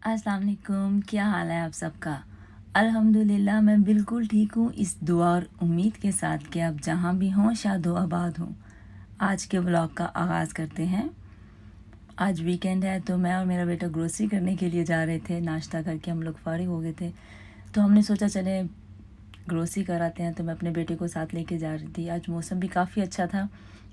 अस्सलाम वालेकुम, क्या हाल है आप सबका। अल्हम्दुलिल्लाह मैं बिल्कुल ठीक हूँ, इस दुआ और उम्मीद के साथ कि आप जहाँ भी हों शाद व आबाद हों। आज के व्लॉग का आगाज़ करते हैं। आज वीकेंड है तो मैं और मेरा बेटा ग्रोसरी करने के लिए जा रहे थे। नाश्ता करके हम लोग फारिग हो गए थे, तो हमने सोचा चले ग्रोसरी कराते हैं। तो मैं अपने बेटे को साथ लेके जा रही थी। आज मौसम भी काफ़ी अच्छा था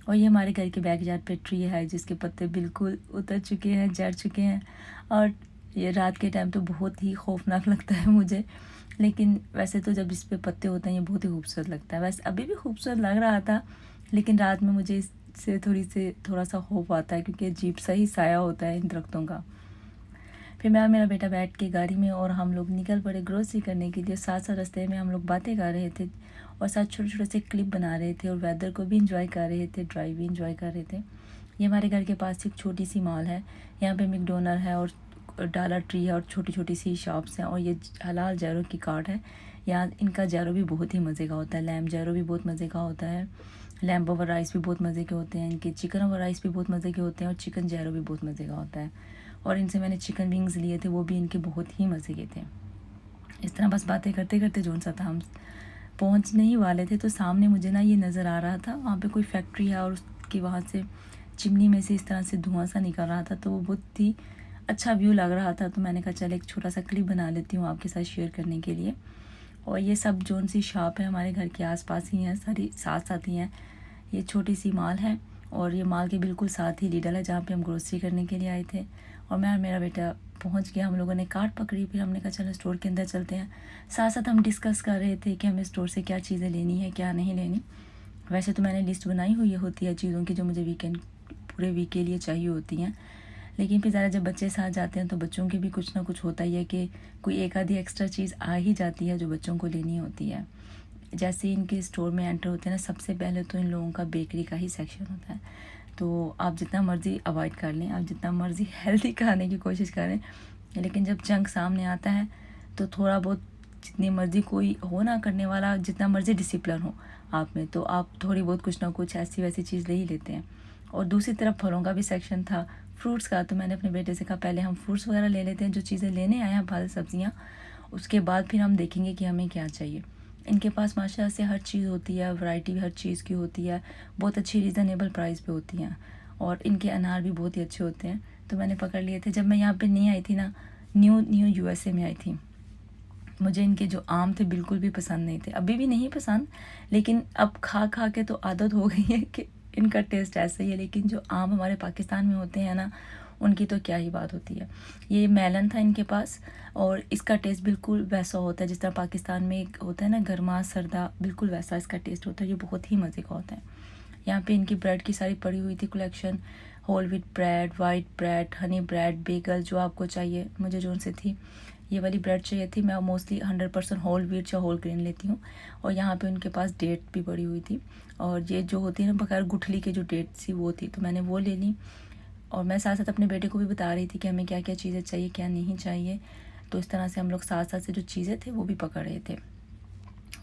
और ये हमारे घर के बैकयार्ड पे ट्री है जिसके पत्ते बिल्कुल उतर चुके हैं, झड़ चुके हैं। और ये रात के टाइम तो बहुत ही खौफनाक लगता है मुझे, लेकिन वैसे तो जब इस पे पत्ते होते हैं ये बहुत ही खूबसूरत लगता है। वैसे अभी भी खूबसूरत लग रहा था, लेकिन रात में मुझे इससे थोड़ा सा खौफ आता है क्योंकि अजीब सा ही साया होता है इन दरख्तों का। फिर मैं और मेरा बेटा बैठ के गाड़ी में और हम लोग निकल पड़े ग्रोसरी करने के लिए। साथ साथ रास्ते में हम लोग बातें कर रहे थे और साथ छोटे छोटे से क्लिप बना रहे थे और वेदर को भी इंजॉय कर रहे थे, ड्राइव भी इंजॉय कर रहे थे। ये हमारे घर के पास एक छोटी सी मॉल है। यहाँ पे मैकडोनल्ड है और डॉलर ट्री है और छोटी छोटी सी शॉप्स हैं और ये हलाल जैरो की कार्ट है। यहाँ इनका जैरो भी बहुत ही मज़े का होता है। लैम्ब जैरो भी बहुत मज़े का होता है। लैम्ब ओवर राइस भी बहुत मज़े के होते हैं। इनके चिकन ओवर राइस भी बहुत मज़े के होते हैं और चिकन जैरो भी बहुत मज़े का होता है। और इनसे मैंने चिकन विंग्स लिए थे, वो भी इनके बहुत ही मज़े के थे। इस तरह बस बातें करते करते जोन सा था हम पहुंचने ही वाले थे, तो सामने मुझे ना ये नज़र आ रहा था, वहाँ पे कोई फैक्ट्री है और उसकी वहाँ से चिमनी में से इस तरह से धुआं सा निकल रहा था। तो वो बहुत ही अच्छा व्यू लग रहा था। तो मैंने कहा चल एक छोटा सा क्लिप बना लेती हूँ आपके साथ शेयर करने के लिए। और ये सब जोन सी शॉप है हमारे घर के आसपास ही हैं, सारी साथ साथ ही हैं। ये छोटी सी मॉल है और ये मॉल के बिल्कुल साथ ही लीडल है जहाँ पे हम ग्रोसरी करने के लिए आए थे। और मैं और मेरा बेटा पहुँच गया। हम लोगों ने कार्ट पकड़ी, फिर हमने कहा चलो स्टोर के अंदर चलते हैं। साथ साथ हम डिस्कस कर रहे थे कि हमें स्टोर से क्या चीज़ें लेनी है क्या नहीं लेनी। वैसे तो मैंने लिस्ट बनाई हुई होती है चीज़ों की जो मुझे पूरे वीक के लिए चाहिए होती हैं, लेकिन फिर ज़रा जब बच्चे साथ जाते हैं तो बच्चों के भी कुछ ना कुछ होता ही है कि कोई एक आधी एक्स्ट्रा चीज़ आ ही जाती है जो बच्चों को लेनी होती है। जैसे इनके स्टोर में एंटर होते हैं ना, सबसे पहले तो इन लोगों का बेकरी का ही सेक्शन होता है। तो आप जितना मर्ज़ी अवॉइड कर लें, आप जितना मर्ज़ी हेल्दी खाने की कोशिश करें, लेकिन जब जंक सामने आता है तो थोड़ा बहुत जितनी मर्ज़ी कोई हो ना करने वाला, जितना मर्ज़ी डिसिप्लिन हो आप में, तो आप थोड़ी बहुत कुछ ना कुछ ऐसी वैसी चीज़ ले ही लेते हैं। और दूसरी तरफ फलों का भी सेक्शन था, फ्रूट्स का। तो मैंने अपने बेटे से कहा पहले हम फ्रूट्स वगैरह ले लेते हैं, जो चीज़ें लेने आए हैं फल सब्जियाँ, उसके बाद फिर हम देखेंगे कि हमें क्या चाहिए। इनके पास माशाल्लाह से हर चीज़ होती है, वैरायटी भी हर चीज़ की होती है, बहुत अच्छी रीज़नेबल प्राइस पे होती हैं। और इनके अनार भी बहुत ही अच्छे होते हैं। तो मैंने पकड़ लिए थे। जब मैं यहाँ पे नहीं आई थी ना, न्यू न्यू यूएसए में आई थी, मुझे इनके जो आम थे बिल्कुल भी पसंद नहीं थे, अभी भी नहीं पसंद, लेकिन अब खा खा के तो आदत हो गई है कि इनका टेस्ट ऐसा ही है। लेकिन जो आम हमारे पाकिस्तान में होते हैं ना, उनकी तो क्या ही बात होती है। ये मेलन था इनके पास और इसका टेस्ट बिल्कुल वैसा होता है जिस तरह पाकिस्तान में एक होता है ना गर्मा सर्दा, बिल्कुल वैसा इसका टेस्ट होता है। ये बहुत ही मज़े का होता है। यहाँ पे इनकी ब्रेड की सारी पड़ी हुई थी collection, whole wheat bread, white bread, honey bread, bagel, जो आपको चाहिए। मुझे जो से थी ये वाली ब्रेड चाहिए थी। मैं मोस्टली 100% होल व्हीट या होल ग्रेन लेती हूँ। और यहाँ पे उनके पास डेट भी पड़ी हुई थी और ये जो होती है ना बगैर गुठली के जो डेट थी वो थी, तो मैंने वो ले ली। और मैं साथ साथ अपने बेटे को भी बता रही थी कि हमें क्या क्या चीज़ें चाहिए क्या नहीं चाहिए। तो इस तरह से हम लोग साथ साथ से जो चीज़ें थे वो भी पकड़ रहे थे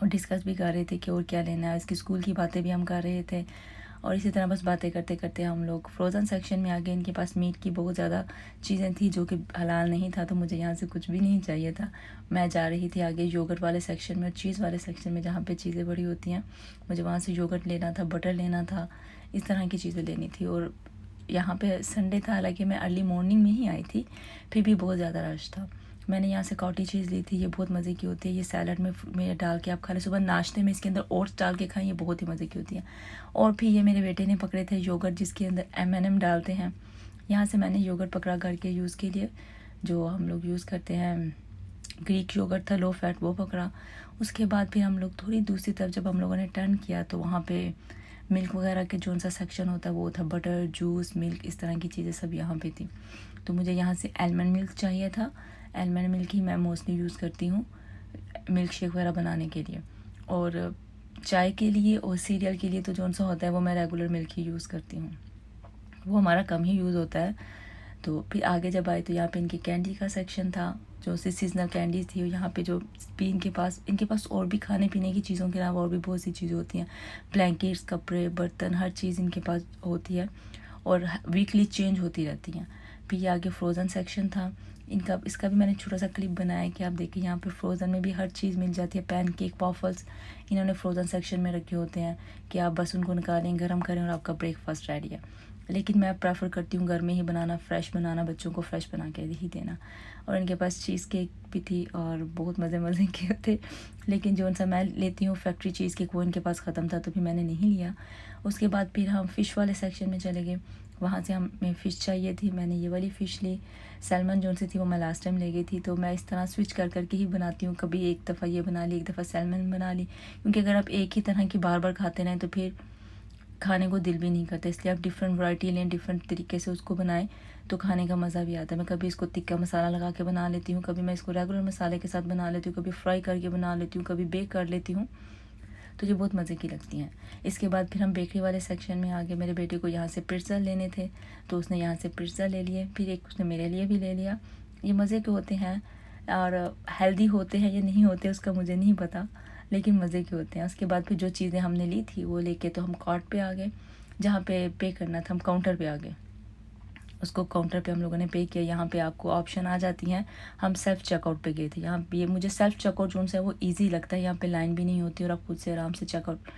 और डिस्कस भी कर रहे थे कि और क्या लेना है। इसकी स्कूल की बातें भी हम कर रहे थे और इसी तरह बस बातें करते करते हम लोग फ्रोज़न सेक्शन में आ गए। इनके पास मीट की बहुत ज़्यादा चीज़ें थी जो कि हलाल नहीं था, तो मुझे यहाँ से कुछ भी नहीं चाहिए था। मैं जा रही थी आगे योगर्ट वाले सेक्शन में और चीज़ वाले सेक्शन में जहाँ पे चीज़ें बड़ी होती हैं। मुझे वहाँ से योगर्ट लेना था, बटर लेना था, इस तरह की चीज़ें लेनी थी। और यहाँ पे संडे था, हालांकि मैं अर्ली मॉर्निंग में ही आई थी, फिर भी बहुत ज़्यादा रश था। मैंने यहाँ से कॉटी चीज़ ली थी, ये बहुत मज़े की होती है। ये सैलड में डाल के आप खा लें, सुबह नाश्ते में इसके अंदर ओट्स डाल के खाएं, ये बहुत ही मज़े की होती है। और फिर ये मेरे बेटे ने पकड़े थे योगर्ट जिसके अंदर M&M डालते हैं। यहाँ से मैंने योगर्ट पकड़ा घर के यूज़ के लिए, जो हम लोग यूज़ करते हैं, ग्रीक योगर्ट था लो फैट, वो पकड़ा। उसके बाद फिर हम लोग थोड़ी दूसरी तरफ जब हम लोगों ने टर्न किया तो वहाँ पे मिल्क वगैरह के जो सा सेक्शन होता है वो था, बटर, जूस, मिल्क, इस तरह की चीज़ें सब यहाँ पे थी। तो मुझे यहाँ से आलमंड मिल्क चाहिए था। आलमंड मिल्क ही मैं मोस्टली यूज़ करती हूँ मिल्क शेक वगैरह बनाने के लिए। और चाय के लिए और सीरियल के लिए तो जो सा होता है वो मैं रेगुलर मिल्क ही यूज़ करती हूँ, वो हमारा कम ही यूज़ होता है। तो फिर आगे जब आए तो यहाँ पे इनकी कैंडी का सेक्शन था, जो सी सीजनल कैंडीज़ थी। यहाँ पे जो भी इनके पास और भी खाने पीने की चीज़ों के अलावा और भी बहुत सी चीज़ें होती हैं, ब्लैंकेट्स, कपड़े, बर्तन, हर चीज़ इनके पास होती है और वीकली चेंज होती रहती हैं। फिर ये आगे फ्रोज़न सेक्शन था। इनका इसका भी मैंने छोटा सा क्लिप बनाया है कि आप देखिए यहाँ पे फ्रोज़न में भी हर चीज़ मिल जाती है। पैनकेक, वॉफल्स इन्होंने फ्रोज़न सेक्शन में रखे होते हैं कि आप बस उनको निकालें, गर्म करें और आपका ब्रेकफास्ट रेडी है। लेकिन मैं प्रेफर करती हूँ घर में ही बनाना, फ्रेश बनाना, बच्चों को फ्रेश बना के ही देना। और इनके पास चीज़ केक भी थी और बहुत मज़े के थे, लेकिन जो सा मैं लेती हूँ फैक्ट्री चीज़ केक वो इनके पास ख़त्म था तो फिर मैंने नहीं लिया। उसके बाद फिर हम फ़िश वाले सेक्शन में चले गए। वहाँ से हमें फ़िश चाहिए थी, मैंने ये वाली फ़िश ली। सैल्मन जो सी थी वो मैं लास्ट टाइम ले गई थी, तो मैं इस तरह स्विच कर करके ही बनाती हूँ। कभी एक दफ़ा ये बना ली, एक दफ़ा सैल्मन बना ली, क्योंकि अगर आप एक ही तरह की बार बार खाते रहें तो फिर खाने को दिल भी नहीं करता। इसलिए आप डिफरेंट वैरायटी लें, डिफरेंट तरीके से उसको बनाएं तो खाने का मज़ा भी आता है। मैं कभी इसको तिक्का मसाला लगा के बना लेती हूँ, कभी मैं इसको रेगुलर मसाले के साथ बना लेती हूँ, कभी फ्राई करके बना लेती हूँ, कभी बेक कर लेती हूँ, तो ये बहुत मज़े की लगती हैं। इसके बाद फिर हम बेकरी वाले सेक्शन में आ गए। मेरे बेटे को यहाँ से प्रिट्ज़ल लेने थे तो उसने यहाँ से प्रिट्ज़ल ले लिए, फिर एक उसने मेरे लिए भी ले लिया। ये मज़े के होते हैं और हेल्दी होते हैं या नहीं होते उसका मुझे नहीं पता, लेकिन मज़े के होते हैं। उसके बाद फिर जो चीज़ें हमने ली थी वो लेके तो हम कार्ट पे आ गए, जहाँ पे करना था हम काउंटर पे आ गए। उसको काउंटर पे हम लोगों ने पे किया। यहाँ पे आपको ऑप्शन आ जाती हैं। हम सेल्फ़ चेकआउट पे गए थे। यहाँ पे ये मुझे सेल्फ़ चेकआउट जो है वो ईज़ी लगता है। यहाँ पे लाइन भी नहीं होती और आप खुद से आराम से चेकआउट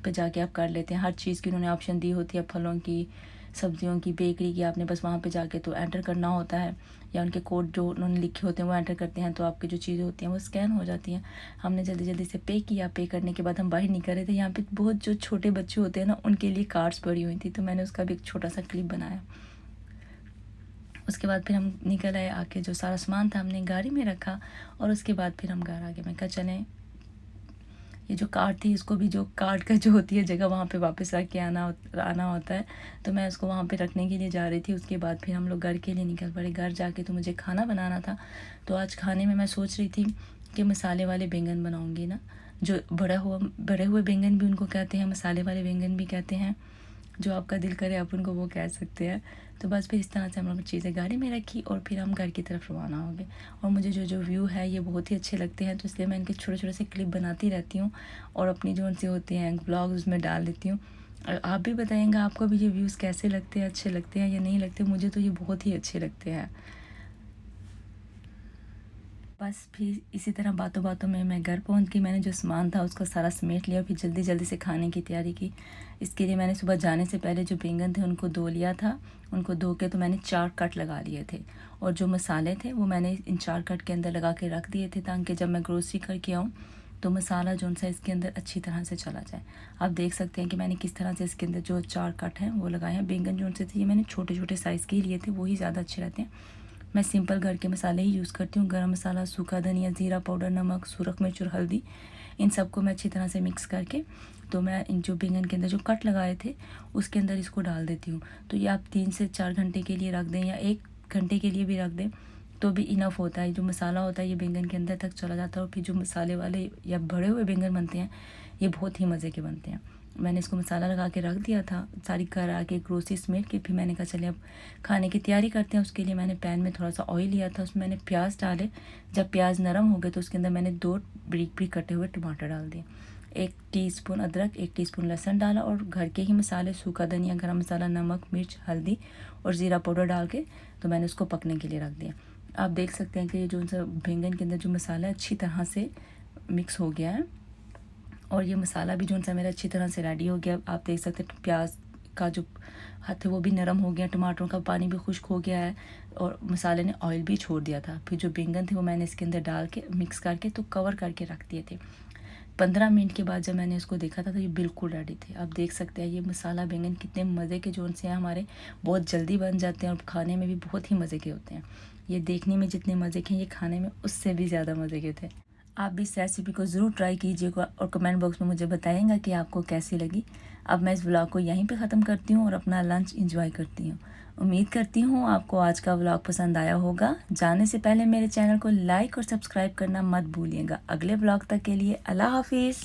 पे जाके आप कर लेते हैं। हर चीज़ की उन्होंने ऑप्शन दी होती है, फलों की, सब्जियों की, बेकरी की। आपने बस वहाँ पे जाके तो एंटर करना होता है, या उनके कोड जो उन्होंने लिखे होते हैं वो एंटर करते हैं तो आपकी जो चीज़ें होती हैं वो स्कैन हो जाती हैं। हमने जल्दी जल्दी से पे किया। पे करने के बाद हम बाहर निकल रहे थे। यहाँ पे बहुत जो छोटे बच्चे होते हैं ना, उनके लिए कार्ड्स पड़ी हुई थी, तो मैंने उसका भी एक छोटा सा क्लिप बनाया। उसके बाद फिर हम निकल आए। आके जो सारा सामान था हमने गाड़ी में रखा और उसके बाद फिर हम घर आ गए। मैं कहा चलें, ये जो कार्ड थी इसको भी, जो कार्ड का जो होती है जगह वहाँ पे वापस रख के आना होता है, तो मैं उसको वहाँ पे रखने के लिए जा रही थी। उसके बाद फिर हम लोग घर के लिए निकल पड़े। घर जाके तो मुझे खाना बनाना था, तो आज खाने में मैं सोच रही थी कि मसाले वाले बैंगन बनाऊँगी ना, जो बड़े हुए बैंगन भी उनको कहते हैं, मसाले वाले बैंगन भी कहते हैं, जो आपका दिल करे आप उनको वो कह सकते हैं। तो बस फिर इस तरह से हम लोग चीज़ें गाड़ी में रखी और फिर हम घर की तरफ रवाना हो गए। और मुझे जो जो व्यू है ये बहुत ही अच्छे लगते हैं, तो इसलिए मैं इनके छोटे छोटे से क्लिप बनाती रहती हूँ और अपनी जो उनसे होते हैं ब्लॉग उसमें डाल देती हूँ। और आप भी बताएंगे आपको भी ये व्यूज़ कैसे लगते हैं, अच्छे लगते हैं या नहीं लगते। मुझे तो ये बहुत ही अच्छे लगते हैं। बस फिर इसी तरह बातों बातों में मैं घर पहुंच गई। मैंने जो सामान था उसको सारा समेट लिया, फिर जल्दी जल्दी से खाने की तैयारी की। इसके लिए मैंने सुबह जाने से पहले जो बैंगन थे उनको धो लिया था। उनको धो के तो मैंने 4 कट लगा लिए थे, और जो मसाले थे वो मैंने इन 4 कट के अंदर लगा के रख दिए थे, ताकि जब मैं ग्रोसरी करके आऊँ तो मसाला जो सा इसके अंदर अच्छी तरह से चला जाए। आप देख सकते हैं कि मैंने किस तरह से इसके अंदर जो 4 कट हैं वो लगाए हैं। बैंगन जो से थे ये मैंने छोटे छोटे साइज़ के ही लिए थे, वही ज़्यादा अच्छे रहते हैं। मैं सिंपल घर के मसाले ही यूज़ करती हूँ। गरम मसाला, सूखा धनिया, ज़ीरा पाउडर, नमक, सुरख मिर्च और हल्दी, इन सबको मैं अच्छी तरह से मिक्स करके तो मैं इन जो बैंगन के अंदर जो कट लगाए थे उसके अंदर इसको डाल देती हूँ। तो ये आप 3 से 4 घंटे के लिए रख दें या 1 घंटे के लिए भी रख दें तो भी इनफ होता है। जो मसाला होता है ये बैंगन के अंदर तक चला जाता है, और फिर जो मसाले वाले या भरे हुए बैंगन बनते हैं ये बहुत ही मज़े के बनते हैं। मैंने इसको मसाला लगा के रख दिया था, सारी करा के ग्रोसरी समेट के। फिर मैंने कहा चलिए अब खाने की तैयारी करते हैं। उसके लिए मैंने पैन में थोड़ा सा ऑयल लिया था, उसमें मैंने प्याज डाले। जब प्याज नरम हो गए तो उसके अंदर मैंने 2 बारीक बारीक कटे हुए टमाटर डाल दिए, 1 टीस्पून अदरक, 1 टीस्पून लहसुन डाला, और घर के ही मसाले, सूखा धनिया, गरम मसाला, नमक, मिर्च, हल्दी और ज़ीरा पाउडर डाल के तो मैंने उसको पकने के लिए रख दिया। आप देख सकते हैं कि ये जो बैंगन के अंदर जो मसाला है अच्छी तरह से मिक्स हो गया है, और ये मसाला भी जो सा मेरा अच्छी तरह से रेडी हो गया। आप देख सकते हैं प्याज का जो हाथ है वो भी नरम हो गया, टमाटरों का पानी भी खुश्क हो गया है, और मसाले ने ऑयल भी छोड़ दिया था। फिर जो बैंगन थे वो मैंने इसके अंदर डाल के मिक्स करके तो कवर करके रख दिए थे। 15 मिनट के बाद जब मैंने इसको देखा था तो ये बिल्कुल रेडी थे। आप देख सकते हैं ये मसाला बैंगन कितने मज़े के जो से हैं, हमारे बहुत जल्दी बन जाते हैं और खाने में भी बहुत ही मज़े के होते हैं। ये देखने में जितने मज़े के हैं ये खाने में उससे भी ज़्यादा मज़े के थे। आप भी इस रेसिपी को ज़रूर ट्राई कीजिएगा और कमेंट बॉक्स में मुझे बताइएगा कि आपको कैसी लगी। अब मैं इस व्लॉग को यहीं पे ख़त्म करती हूँ और अपना लंच एंजॉय करती हूँ। उम्मीद करती हूँ आपको आज का व्लॉग पसंद आया होगा। जाने से पहले मेरे चैनल को लाइक और सब्सक्राइब करना मत भूलिएगा। अगले व्लॉग तक के लिए अल्लाह हाफिज़।